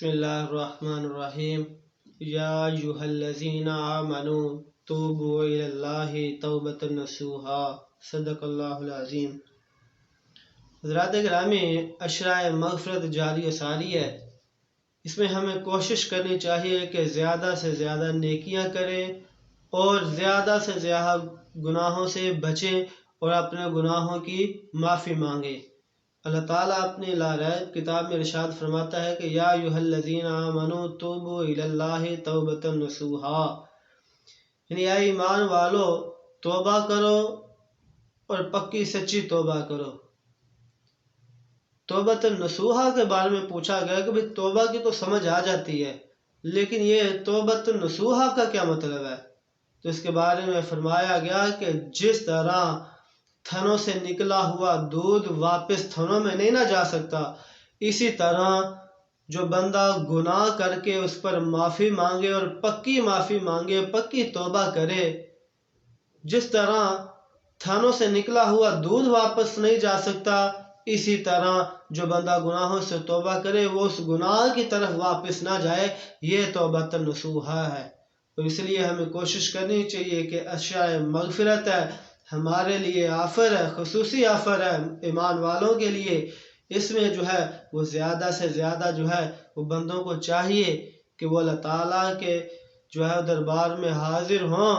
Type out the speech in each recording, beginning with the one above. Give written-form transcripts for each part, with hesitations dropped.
بسم اللہ الرحمن الرحیم یا ایھا الذین آمنوا توبوا الی اللہ توبۃ نصوحا صدق اللہ العظیم۔ حضرات گرامی، عشرۂ مغفرت جاری و ساری ہے۔ اس میں ہمیں کوشش کرنی چاہیے کہ زیادہ سے زیادہ نیکیاں کریں اور زیادہ سے زیادہ گناہوں سے بچیں اور اپنے گناہوں کی معافی مانگیں۔ اللہ تعالیٰ اپنی لاریب کتاب میں ارشاد فرماتا ہے کہ یا ایھا الذین آمنوا توبوا الی اللہ توبۃ نصوحا، یعنی اے ایمان والو توبہ کرو اور پکی سچی توبہ کرو۔ توبۃ نصوحا کے بارے میں پوچھا گیا کہ بھئی توبہ کی تو سمجھ آ جاتی ہے، لیکن یہ توبۃ نصوحا کا کیا مطلب ہے؟ تو اس کے بارے میں فرمایا گیا کہ جس طرح تھنوں سے نکلا ہوا دودھ واپس تھنوں میں نہیں نہ جا سکتا، اسی طرح جو بندہ گناہ کر کے اس پر معافی مانگے اور پکی معافی مانگے، پکی توبہ کرے، جس طرح تھنوں سے نکلا ہوا دودھ واپس نہیں جا سکتا، اسی طرح جو بندہ گناہوں سے توبہ کرے وہ اس گناہ کی طرف واپس نہ جائے، یہ توبۃ نصوحا ہے۔ اور اس لیے ہمیں کوشش کرنی چاہیے کہ عشرۂ مغفرت ہے، ہمارے لیے آفر ہے، خصوصی آفر ہے ایمان والوں کے لیے۔ اس میں جو ہے وہ زیادہ سے زیادہ جو ہے وہ بندوں کو چاہیے کہ وہ اللہ تعالیٰ کے جو ہے دربار میں حاضر ہوں،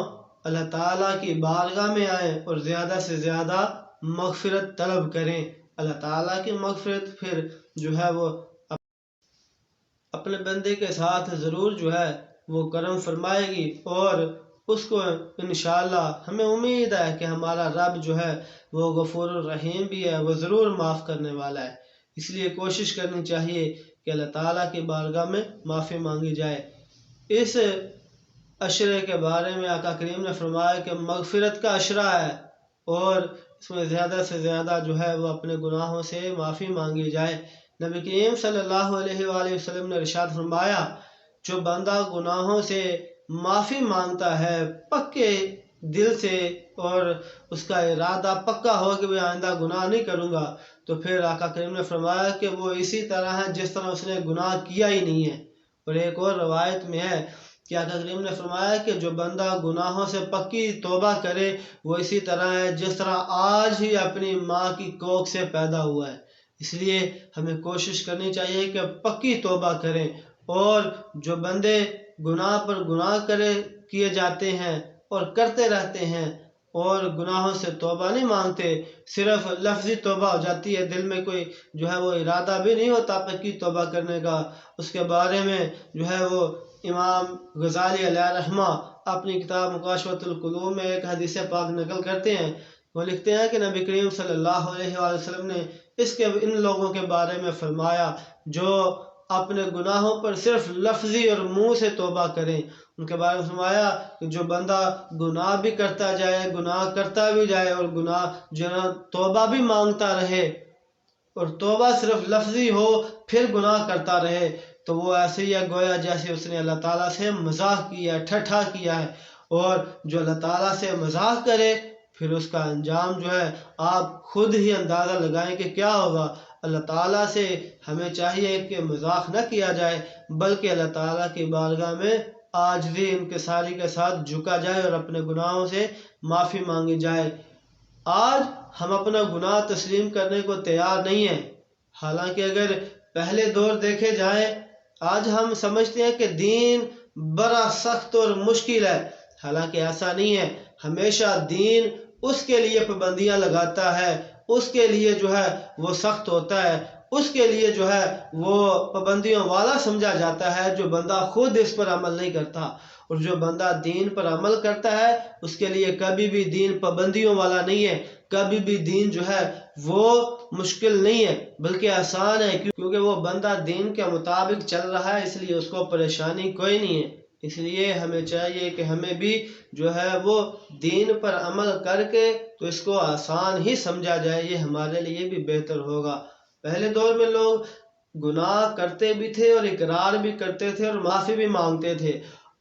اللہ تعالیٰ کی بارگاہ میں آئیں اور زیادہ سے زیادہ مغفرت طلب کریں۔ اللہ تعالیٰ کی مغفرت پھر جو ہے وہ اپنے بندے کے ساتھ ضرور جو ہے وہ کرم فرمائے گی، اور اس کو انشاءاللہ ہمیں امید ہے کہ ہمارا رب جو ہے وہ غفور الرحیم بھی ہے، وہ ضرور معاف کرنے والا ہے۔ اس لیے کوشش کرنی چاہیے کہ اللہ تعالیٰ کی بارگاہ میں معافی مانگی جائے۔ اس عشرے کے بارے میں آقا کریم نے فرمایا کہ مغفرت کا عشرہ ہے، اور اس میں زیادہ سے زیادہ جو ہے وہ اپنے گناہوں سے معافی مانگی جائے۔ نبی کریم صلی اللہ علیہ وآلہ وسلم نے ارشاد فرمایا، جو بندہ گناہوں سے معافی مانگتا ہے پکے دل سے اور اس کا ارادہ پکا ہو کہ میں آئندہ گناہ نہیں کروں گا، تو پھر آقا کریم نے فرمایا کہ وہ اسی طرح ہے جس طرح اس نے گناہ کیا ہی نہیں ہے۔ اور ایک اور روایت میں ہے کہ آقا کریم نے فرمایا کہ جو بندہ گناہوں سے پکی توبہ کرے وہ اسی طرح ہے جس طرح آج ہی اپنی ماں کی کوکھ سے پیدا ہوا ہے۔ اس لیے ہمیں کوشش کرنی چاہیے کہ پکی توبہ کریں، اور جو بندے گناہ پر گناہ کیے جاتے ہیں اور کرتے رہتے ہیں اور گناہوں سے توبہ نہیں مانگتے، صرف لفظی توبہ ہو جاتی ہے، دل میں کوئی جو ہے وہ ارادہ بھی نہیں ہوتا پکی توبہ کرنے کا، اس کے بارے میں جو ہے وہ امام غزالی علیہ رحمہ اپنی کتاب مکاشفۃ القلوب میں ایک حدیث پاک نقل کرتے ہیں۔ وہ لکھتے ہیں کہ نبی کریم صلی اللہ علیہ وآلہ وسلم نے ان لوگوں کے بارے میں فرمایا جو اپنے گناہوں پر صرف لفظی اور منہ سے توبہ کریں۔ ان کے بارے میں فرمایا کہ جو بندہ گناہ بھی کرتا جائے، گناہ کرتا بھی جائے اور گناہ جو ہے توبہ بھی مانگتا رہے، اور توبہ صرف لفظی ہو پھر گناہ کرتا رہے، تو وہ ایسے ہی ہے گویا جیسے اس نے اللہ تعالیٰ سے مذاق کیا ہے، ٹھٹھا کیا ہے۔ اور جو اللہ تعالیٰ سے مذاق کرے پھر اس کا انجام جو ہے آپ خود ہی اندازہ لگائیں کہ کیا ہوگا۔ اللہ تعالیٰ سے ہمیں چاہیے کہ مذاق نہ کیا جائے، بلکہ اللہ تعالیٰ کی بارگاہ میں عاجزی انکساری کے ساتھ جھکا جائے اور اپنے گناہوں سے معافی مانگی جائے۔ آج ہم اپنا گناہ تسلیم کرنے کو تیار نہیں ہیں، حالانکہ اگر پہلے دور دیکھے جائیں، آج ہم سمجھتے ہیں کہ دین بڑا سخت اور مشکل ہے، حالانکہ ایسا نہیں ہے۔ ہمیشہ دین اس کے لیے پابندیاں لگاتا ہے، اس کے لیے جو ہے وہ سخت ہوتا ہے، اس کے لیے جو ہے وہ پابندیوں والا سمجھا جاتا ہے جو بندہ خود اس پر عمل نہیں کرتا، اور جو بندہ دین پر عمل کرتا ہے اس کے لیے کبھی بھی دین پابندیوں والا نہیں ہے، کبھی بھی دین جو ہے وہ مشکل نہیں ہے بلکہ آسان ہے، کیونکہ وہ بندہ دین کے مطابق چل رہا ہے، اس لیے اس کو پریشانی کوئی نہیں ہے۔ اس لیے ہمیں چاہیے کہ ہمیں بھی جو ہے وہ دین پر عمل کر کے تو اس کو آسان ہی سمجھا جائے، یہ ہمارے لیے بھی بہتر ہوگا۔ پہلے دور میں لوگ گناہ کرتے بھی تھے اور اقرار بھی کرتے تھے اور معافی بھی مانگتے تھے۔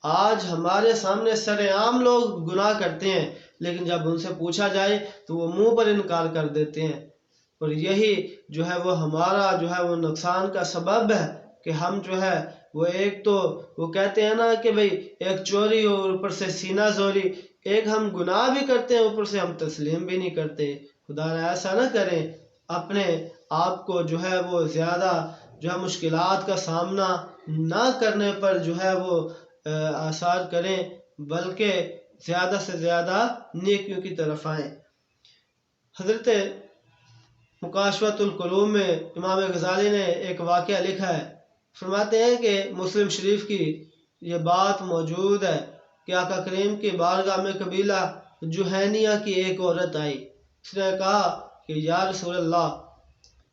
آج ہمارے سامنے سر عام لوگ گناہ کرتے ہیں، لیکن جب ان سے پوچھا جائے تو وہ منہ پر انکار کر دیتے ہیں، اور یہی جو ہے وہ ہمارا جو ہے وہ نقصان کا سبب ہے۔ کہ ہم جو ہے وہ ایک تو وہ کہتے ہیں نا کہ بھئی ایک چوری اور اوپر سے سینہ زوری، ایک ہم گناہ بھی کرتے ہیں اوپر سے ہم تسلیم بھی نہیں کرتے۔ خدا نہ ایسا نہ کریں، اپنے آپ کو جو ہے وہ زیادہ جو ہے مشکلات کا سامنا نہ کرنے پر جو ہے وہ آثار کریں، بلکہ زیادہ سے زیادہ نیکیوں کی طرف آئیں۔ حضرت مکاشفۃ القلوب میں امام غزالی نے ایک واقعہ لکھا ہے، فرماتے ہیں کہ مسلم شریف کی یہ بات موجود ہے کہ آقا کریم کی بارگاہ میں قبیلہ جوہینیہ کی ایک عورت آئی۔ اس نے کہا کہ یا رسول اللہ،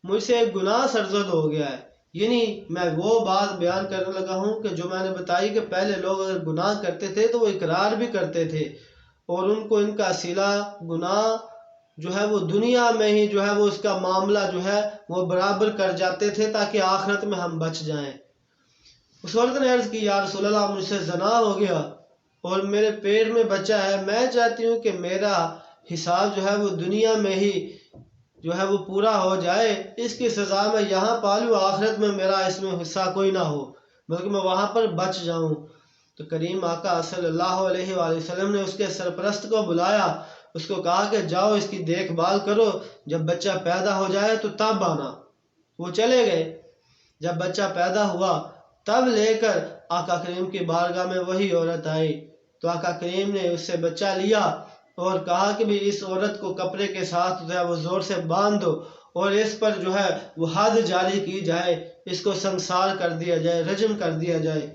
مجھ سے ایک گناہ سرزد ہو گیا ہے، یعنی میں وہ بات بیان کرنے لگا ہوں کہ جو میں نے بتائی کہ پہلے لوگ اگر گناہ کرتے تھے تو وہ اقرار بھی کرتے تھے، اور ان کو ان کا صلہ گناہ جو ہے وہ دنیا میں ہی جو ہے وہ اس کا معاملہ جو ہے وہ برابر کر جاتے تھے تاکہ آخرت میں ہم بچ جائیں۔ اس عورت نے عرض کی یا رسول اللہ، مجھ سے زنا ہو گیا اور میرے پیٹ میں بچہ ہے، میں چاہتی ہوں کہ میرا حساب جو ہے وہ دنیا میں ہی جو ہے وہ پورا ہو جائے، اس کی سزا میں یہاں پالوں، آخرت میں میرا اس میں حصہ کوئی نہ ہو، بلکہ میں وہاں پر بچ جاؤں۔ تو کریم آقا صلی اللہ علیہ وآلہ وسلم نے اس کے سرپرست کو بلایا، اس کو کہا کہ جاؤ اس کی دیکھ بھال کرو، جب بچہ پیدا ہو جائے تو تب آنا۔ وہ چلے گئے، جب بچہ پیدا ہوا تب لے کر آقا کریم کی بارگاہ میں وہی عورت آئی، تو آقا کریم نے اس سے بچہ لیا اور کہا کہ بھی اس عورت کو کپڑے کے ساتھ جو ہے وہ زور سے باندھ دو اور اس پر جو ہے وہ حد جاری کی جائے، اس کو سنسار کر دیا جائے، رجم کر دیا جائے۔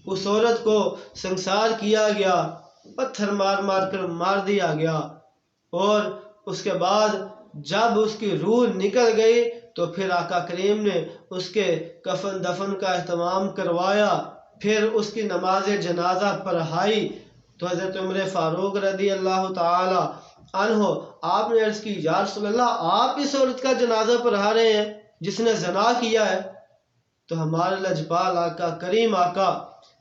اس عورت کو سنسار کیا گیا، پتھر مار مار کر مار دیا گیا، اور اس کے بعد جب اس کی روح نکل گئی تو پھر آقا کریم نے اس کے کفن دفن کا اہتمام کروایا، پھر اس کی نماز جنازہ پڑھائی۔ تو حضرت عمر فاروق رضی اللہ تعالی عنہ آپ نے عرض کی یا رسول اللہ، آپ اس عورت کا جنازہ پڑھا رہے ہیں جس نے زنا کیا ہے؟ تو ہمارے لجپال آقا، کریم آقا،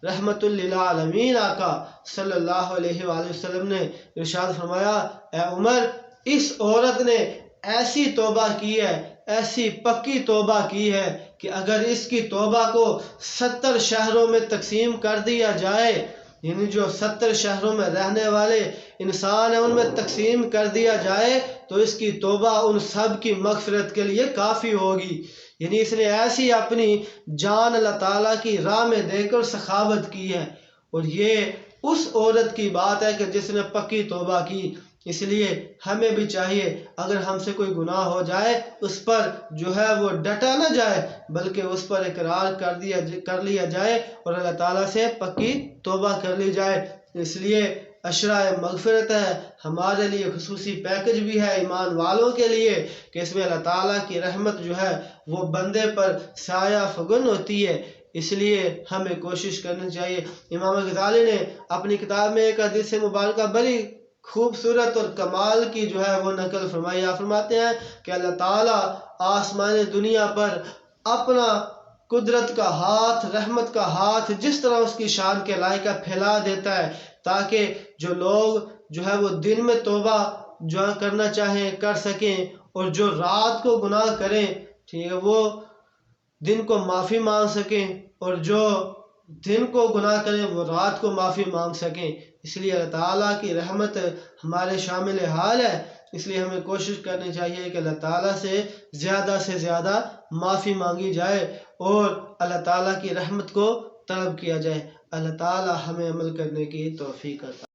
رحمت للعالمین آقا صلی اللہ علیہ وآلہ وسلم نے ارشاد فرمایا، اے عمر، اس عورت نے ایسی توبہ کی ہے، ایسی پکی توبہ کی ہے کہ اگر اس کی توبہ کو 70 شہروں میں تقسیم کر دیا جائے، یعنی جو 70 شہروں میں رہنے والے انسان ہیں ان میں تقسیم کر دیا جائے تو اس کی توبہ ان سب کی مغفرت کے لیے کافی ہوگی۔ یعنی اس نے ایسی اپنی جان اللہ تعالیٰ کی راہ میں دے کر سخاوت کی ہے، اور یہ اس عورت کی بات ہے کہ جس نے پکی توبہ کی۔ اس لیے ہمیں بھی چاہیے اگر ہم سے کوئی گناہ ہو جائے اس پر جو ہے وہ ڈٹا نہ جائے، بلکہ اس پر اقرار کر لیا جائے اور اللہ تعالیٰ سے پکی توبہ کر لی جائے۔ اس لیے عشرہ مغفرت ہے ہمارے لیے، خصوصی پیکج بھی ہے ایمان والوں کے لیے کہ اس میں اللہ تعالیٰ کی رحمت جو ہے وہ بندے پر سایہ فگن ہوتی ہے۔ اس لیے ہمیں کوشش کرنی چاہیے۔ امام غزالی نے اپنی کتاب میں ایک حدیث مبارکہ بڑی خوبصورت اور کمال کی جو ہے وہ نقل فرمائی۔ آپ فرماتے ہیں کہ اللہ تعالیٰ آسمان دنیا پر اپنا قدرت کا ہاتھ، رحمت کا ہاتھ جس طرح اس کی شان کے لائق ہے پھیلا دیتا ہے، تاکہ جو لوگ جو ہے وہ دن میں توبہ جو کرنا چاہیں کر سکیں، اور جو رات کو گناہ کریں ٹھیک ہے وہ دن کو معافی مانگ سکیں، اور جو دن کو گناہ کریں وہ رات کو معافی مانگ سکیں۔ اس لیے اللہ تعالیٰ کی رحمت ہمارے شامل حال ہے، اس لیے ہمیں کوشش کرنی چاہیے کہ اللہ تعالیٰ سے زیادہ معافی مانگی جائے اور اللہ تعالیٰ کی رحمت کو طلب کیا جائے۔ اللہ تعالیٰ ہمیں عمل کرنے کی توفیق عطا